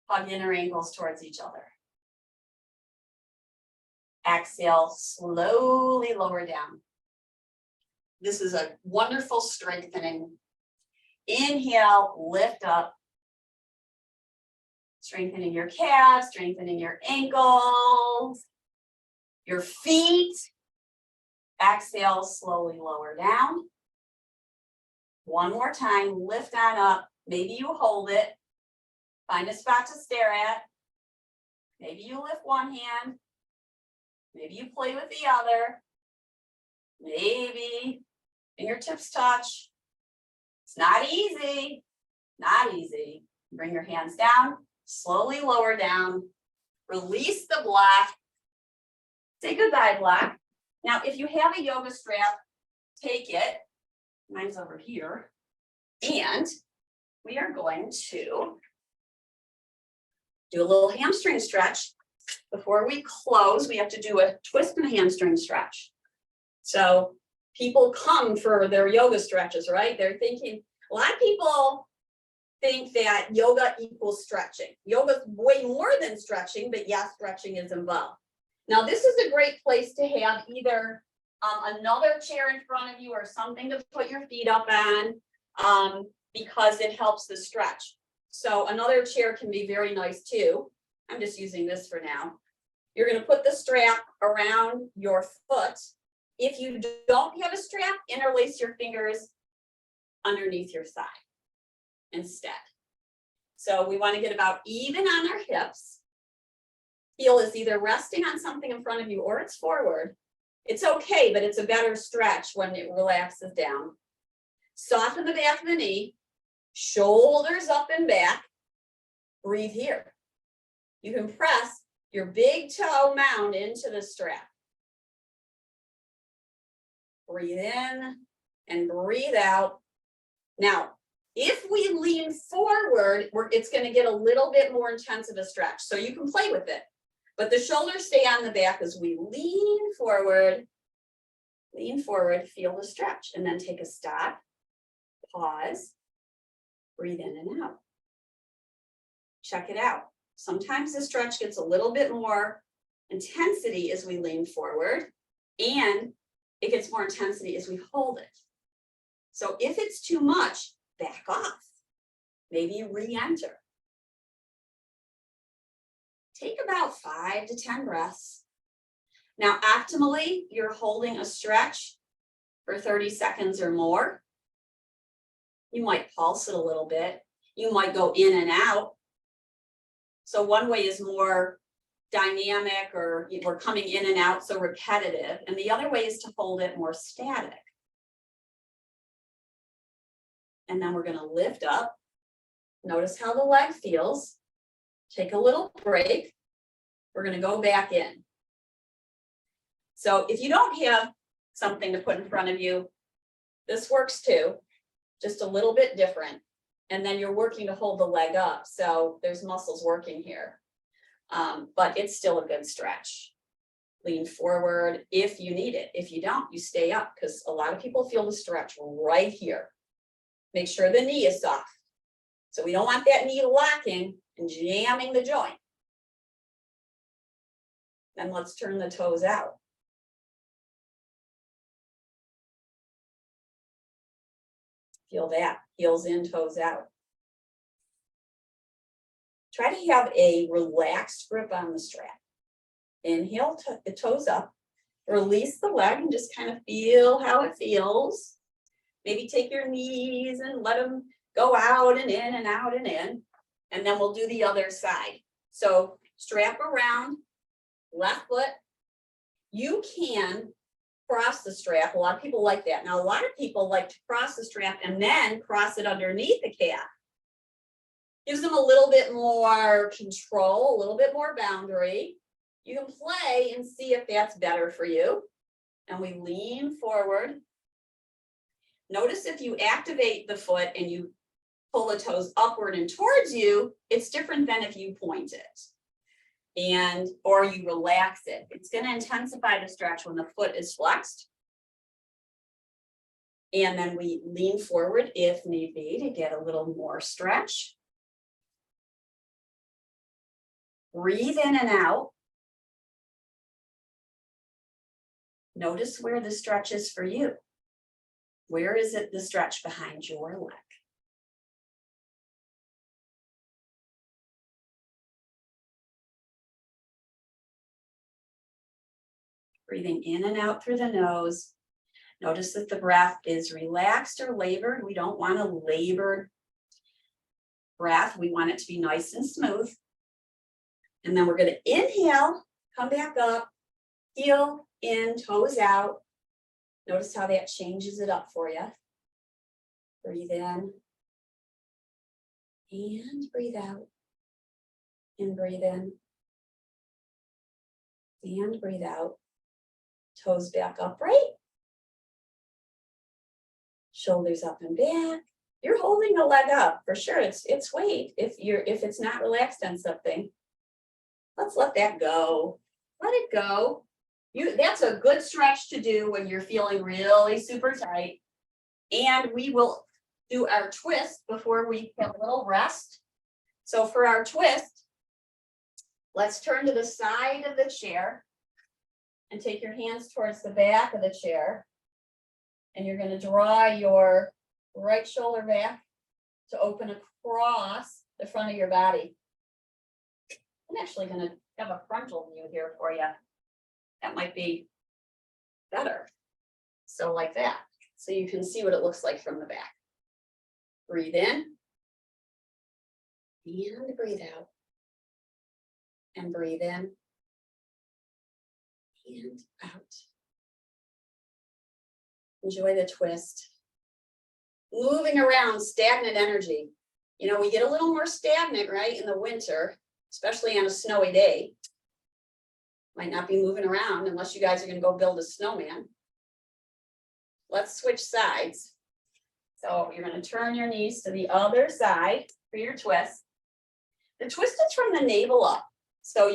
Hug inner ankles towards each other. Exhale, slowly lower down. This is a wonderful strengthening. Inhale, lift up. Strengthening your calves, strengthening your ankles, your feet. Exhale, slowly lower down. One more time, lift on up. Maybe you hold it. Find a spot to stare at. Maybe you lift one hand. Maybe you play with the other. Maybe fingertips touch. It's not easy. Not easy. Bring your hands down. Slowly lower down. Release the block. Say goodbye, block. Now, if you have a yoga strap, take it, mine's over here, and we are going to do a little hamstring stretch. Before we close, we have to do a twist and hamstring stretch. So people come for their yoga stretches, right? They're thinking, a lot of people think that yoga equals stretching. Yoga is way more than stretching, but yes, stretching is involved. Now, this is a great place to have either another chair in front of you or something to put your feet up on because it helps the stretch. So another chair can be very nice too. I'm just using this for now. You're going to put the strap around your foot. If you don't have a strap, interlace your fingers underneath your thigh instead. So we want to get about even on our hips. Heel is either resting on something in front of you or it's forward. It's okay, but it's a better stretch when it relaxes down. Soften the back of the knee, shoulders up and back. Breathe here. You can press your big toe mound into the strap. Breathe in and breathe out. Now, if we lean forward, it's going to get a little bit more intense of a stretch. So you can play with it. But the shoulders stay on the back as we lean forward, feel the stretch, and then take a stop, pause, breathe in and out. Check it out. Sometimes the stretch gets a little bit more intensity as we lean forward, and it gets more intensity as we hold it. So if it's too much, back off. Maybe re-enter. Take about 5 to 10 breaths. Now, optimally, you're holding a stretch for 30 seconds or more. You might pulse it a little bit. You might go in and out. So one way is more dynamic, or we're coming in and out, so repetitive. And the other way is to hold it more static. And then we're going to lift up. Notice how the leg feels. Take a little break. We're going to go back in. So if you don't have something to put in front of you, this works too, just a little bit different. And then you're working to hold the leg up. So there's muscles working here, but it's still a good stretch. Lean forward if you need it. If you don't, you stay up, because a lot of people feel the stretch right here. Make sure the knee is soft. So we don't want that knee locking and jamming the joint. Then let's turn the toes out. Feel that, heels in, toes out. Try to have a relaxed grip on the strap. Inhale, the toes up. Release the leg and just kind of feel how it feels. Maybe take your knees and let them go out and in and out and in. And then we'll do the other side. So strap around, left foot. You can cross the strap. A lot of people like that. Now, a lot of people like to cross the strap and then cross it underneath the calf. Gives them a little bit more control, a little bit more boundary. You can play and see if that's better for you. And we lean forward. Notice if you activate the foot and you pull the toes upward and towards you, it's different than if you point it. Or you relax it. It's going to intensify the stretch when the foot is flexed. And then we lean forward if need be to get a little more stretch. Breathe in and out. Notice where the stretch is for you. Where is it the stretch behind your leg? Breathing in and out through the nose. Notice that the breath is relaxed or labored. We don't want a labored breath. We want it to be nice and smooth. And then we're going to inhale, come back up, heel in, toes out. Notice how that changes it up for you. Breathe in and breathe out. And breathe in and breathe out. Toes back upright. Shoulders up and back. You're holding the leg up for sure. It's weight. If it's not relaxed on something, let's let that go. Let it go. That's a good stretch to do when you're feeling really super tight. And we will do our twist before we have a little rest. So for our twist, let's turn to the side of the chair and take your hands towards the back of the chair. And you're going to draw your right shoulder back to open across the front of your body. I'm actually going to have a frontal view here for you. That might be better. So like that. So you can see what it looks like from the back. Breathe in. And breathe out. And breathe in. And out. Enjoy the twist. Moving around, stagnant energy. You know, we get a little more stagnant, right, in the winter, especially on a snowy day. Might not be moving around unless you guys are going to go build a snowman. Let's switch sides. So you're going to turn your knees to the other side for your twist. The twist is from the navel up. So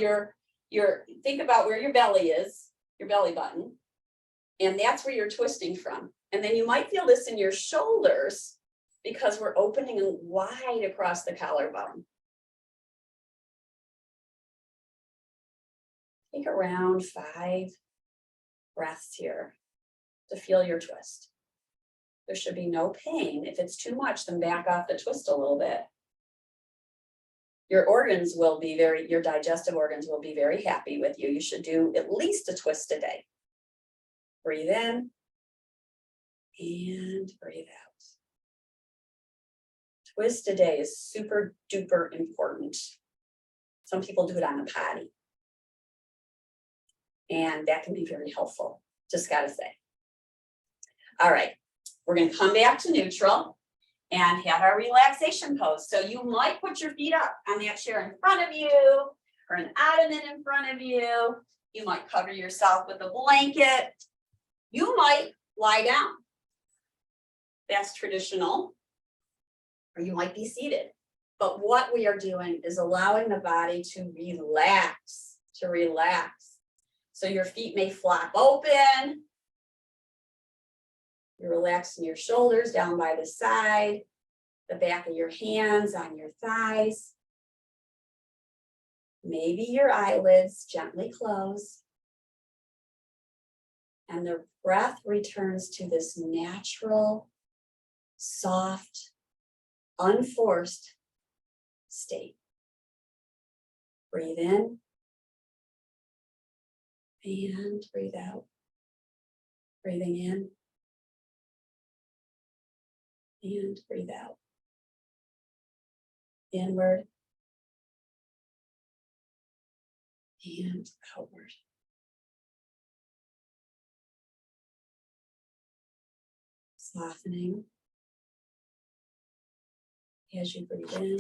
think about where your belly is, your belly button. And that's where you're twisting from. And then you might feel this in your shoulders because we're opening wide across the collarbone. Take around 5 breaths here to feel your twist. There should be no pain. If it's too much, then back off the twist a little bit. Your digestive organs will be very happy with you. You should do at least a twist a day. Breathe in and breathe out. Twist a day is super duper important. Some people do it on the potty. And that can be very helpful, just gotta say. All right, we're gonna come back to neutral and have our relaxation pose. So you might put your feet up on that chair in front of you or an ottoman in front of you. You might cover yourself with a blanket. You might lie down. That's traditional. Or you might be seated. But what we are doing is allowing the body to relax, So your feet may flop open. You're relaxing your shoulders down by the side, the back of your hands on your thighs. Maybe your eyelids gently close. And the breath returns to this natural, soft, unforced state. Breathe in and breathe out. Breathing in and breathe out. Inward and outward. Softening as you breathe in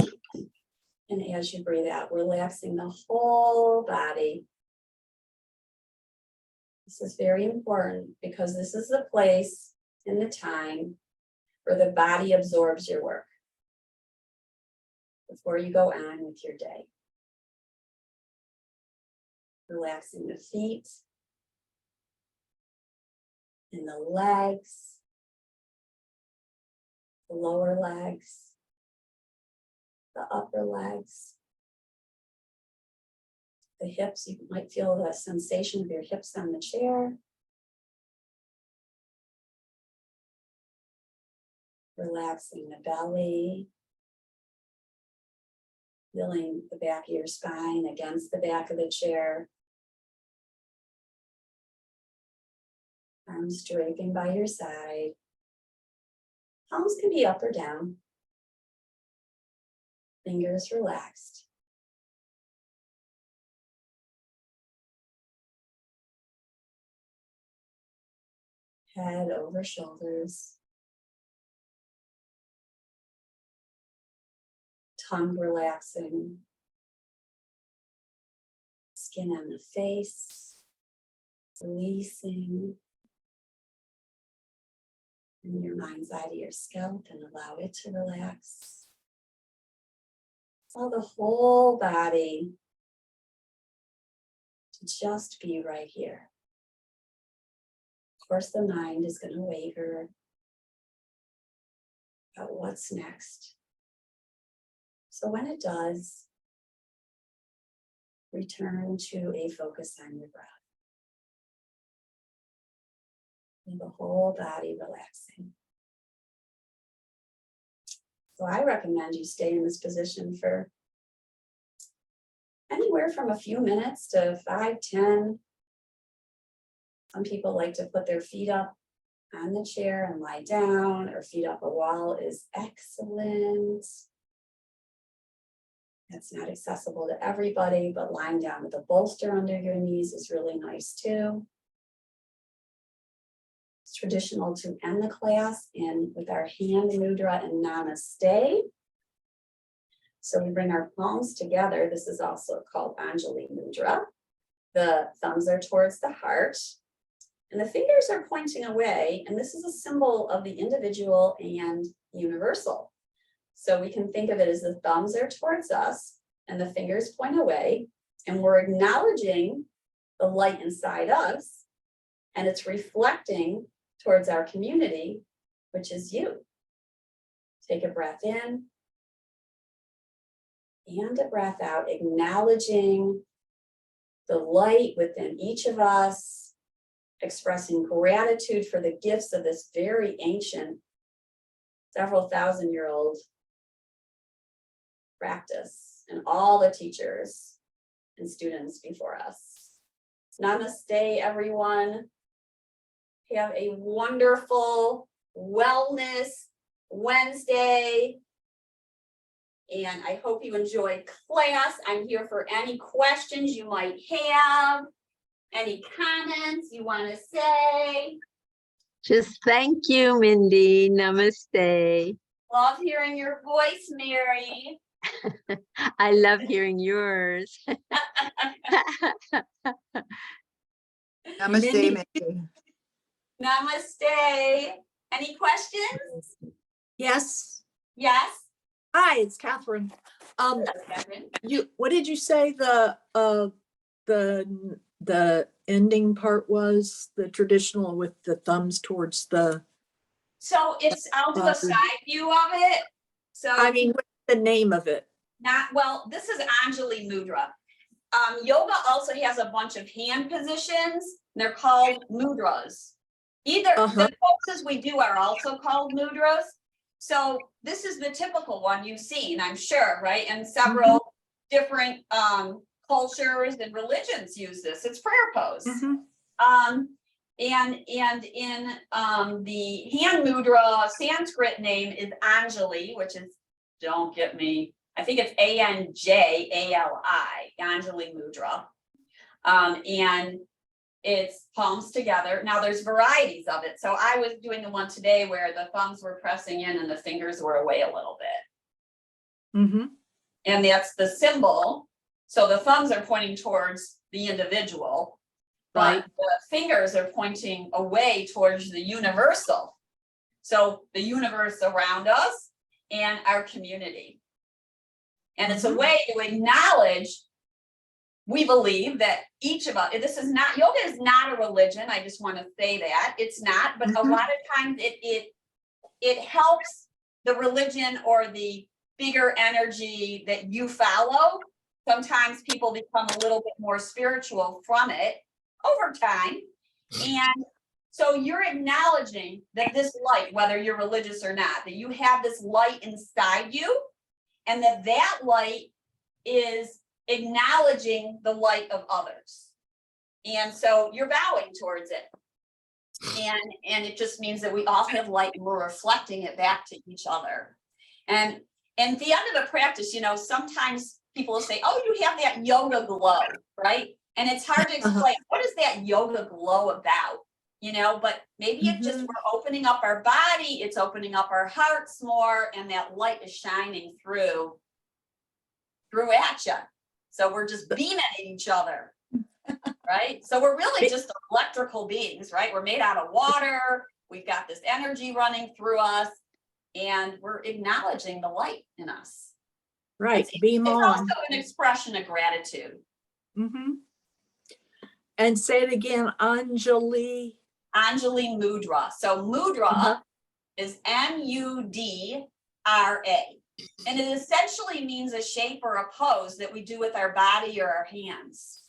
and as you breathe out, relaxing the whole body. This is very important because this is the place and the time where the body absorbs your work before you go on with your day. Relaxing the feet and the legs, the lower legs, the upper legs, the hips. You might feel the sensation of your hips on the chair. Relaxing the belly, feeling the back of your spine against the back of the chair. Arms draping by your side. Palms can be up or down. Fingers relaxed. Head over shoulders. Tongue relaxing. Skin on the face. Releasing. Bring your mind's eye to your scalp and allow it to relax. Allow the whole body to just be right here. Of course, the mind is going to waver about what's next. So when it does, return to a focus on your breath. And the whole body relaxing. So I recommend you stay in this position for anywhere from a few minutes to 5, 10. Some people like to put their feet up on the chair and lie down, or feet up a wall is excellent. That's not accessible to everybody, but lying down with a bolster under your knees is really nice too. It's traditional to end the class with our hand mudra and namaste. So we bring our palms together. This is also called Anjali mudra. The thumbs are towards the heart and the fingers are pointing away. And this is a symbol of the individual and universal. So we can think of it as the thumbs are towards us and the fingers point away, and we're acknowledging the light inside us, and it's reflecting towards our community, which is you. Take a breath in and a breath out, acknowledging the light within each of us, expressing gratitude for the gifts of this very ancient, several thousand-year-old practice and all the teachers and students before us. Namaste, everyone. Have a wonderful Wellness Wednesday. And I hope you enjoyed class. I'm here for any questions you might have, any comments you want to say. Just thank you, Mindy. Namaste. Love hearing your voice, Mary. I love hearing yours. Namaste, Mindy. Mindy. Namaste. Any questions? Yes. Yes. Hi, it's Catherine. Catherine? What did you say the ending part was? The traditional with the thumbs towards the, So I'll do a side view of it. So I mean, what's the name of it? this is Anjali Mudra. Yoga also has a bunch of hand positions. They're called mudras. Either the poses we do are also called mudras. So this is the typical one you've seen, I'm sure, right? And several different cultures and religions use this. It's prayer pose. And in the hand mudra Sanskrit name is Anjali, which is, don't get me, I think it's Anjali, Anjali mudra. And it's palms together. Now there's varieties of it. So I was doing the one today where the thumbs were pressing in and the fingers were away a little bit. And that's the symbol. So the thumbs are pointing towards the individual, but the fingers are pointing away towards the universal. So the universe around us and our community. And it's a way to acknowledge, we believe that each of us, this is not, yoga is not a religion. I just want to say that it's not, but a lot of times it helps the religion or the bigger energy that you follow. Sometimes people become a little bit more spiritual from it over time. And so you're acknowledging that this light, whether you're religious or not, that you have this light inside you, and that light is acknowledging the light of others. And so you're bowing towards it. And it just means that we all have light and we're reflecting it back to each other. And at the end of the practice, sometimes people will say, oh, you have that yoga glow, right? And it's hard to explain, what is that yoga glow about? But maybe it's just we're opening up our body, it's opening up our hearts more, and that light is shining through at you. So we're just beaming at each other, right? So we're really just electrical beings, right? We're made out of water, We've got this energy running through us, and we're acknowledging the light in us. Right, It's beam also on. an expression of gratitude. Mm-hmm. And say it again, Anjali. Anjali Mudra. So mudra Uh-huh. is M-U-D-R-A. And it essentially means a shape or a pose that we do with our body or our hands.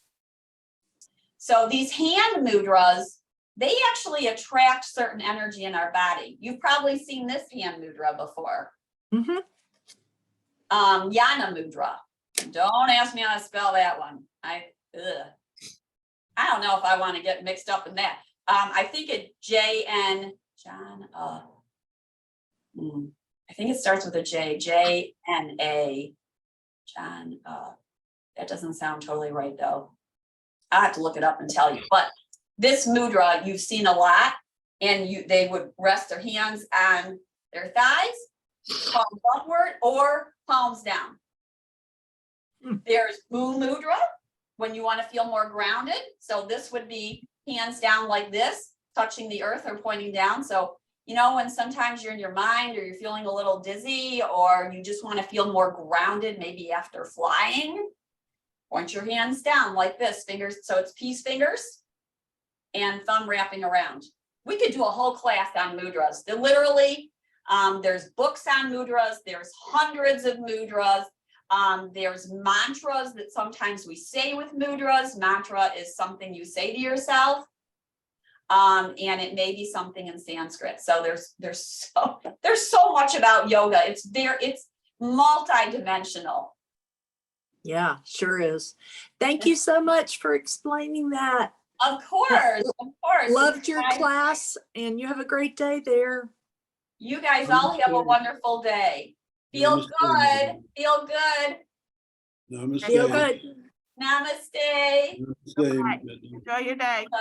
So these hand mudras, they actually attract certain energy in our body. You've probably seen this hand mudra before. Mm-hmm. Yana mudra. Don't ask me how to spell that one. I don't know if I want to get mixed up in that. I think it J-N, John, I think it starts with a J, J-N-A, John, that doesn't sound totally right though. I have to look it up and tell you, but this mudra you've seen a lot, and they would rest their hands on their thighs, palms upward or palms down. There's Bhu Mudra, when you want to feel more grounded. So this would be hands down like this, touching the earth or pointing down. So, you know, when sometimes you're in your mind or you're feeling a little dizzy or you just want to feel more grounded, maybe after flying, point your hands down like this, fingers. So it's peace fingers and thumb wrapping around. We could do a whole class on mudras. They're literally, there's books on mudras. There's hundreds of mudras. There's mantras that sometimes we say with mudras. Mantra is something you say to yourself. And it may be something in Sanskrit. So there's so much about yoga. It's multi-dimensional. Yeah, sure is. Thank you so much for explaining that. Of course, of course. Loved your guys, class, and you have a great day there. You guys all have a wonderful day. Feel Namaste. good. Feel good. Namaste. Feel good. Namaste. Namaste. Enjoy your day.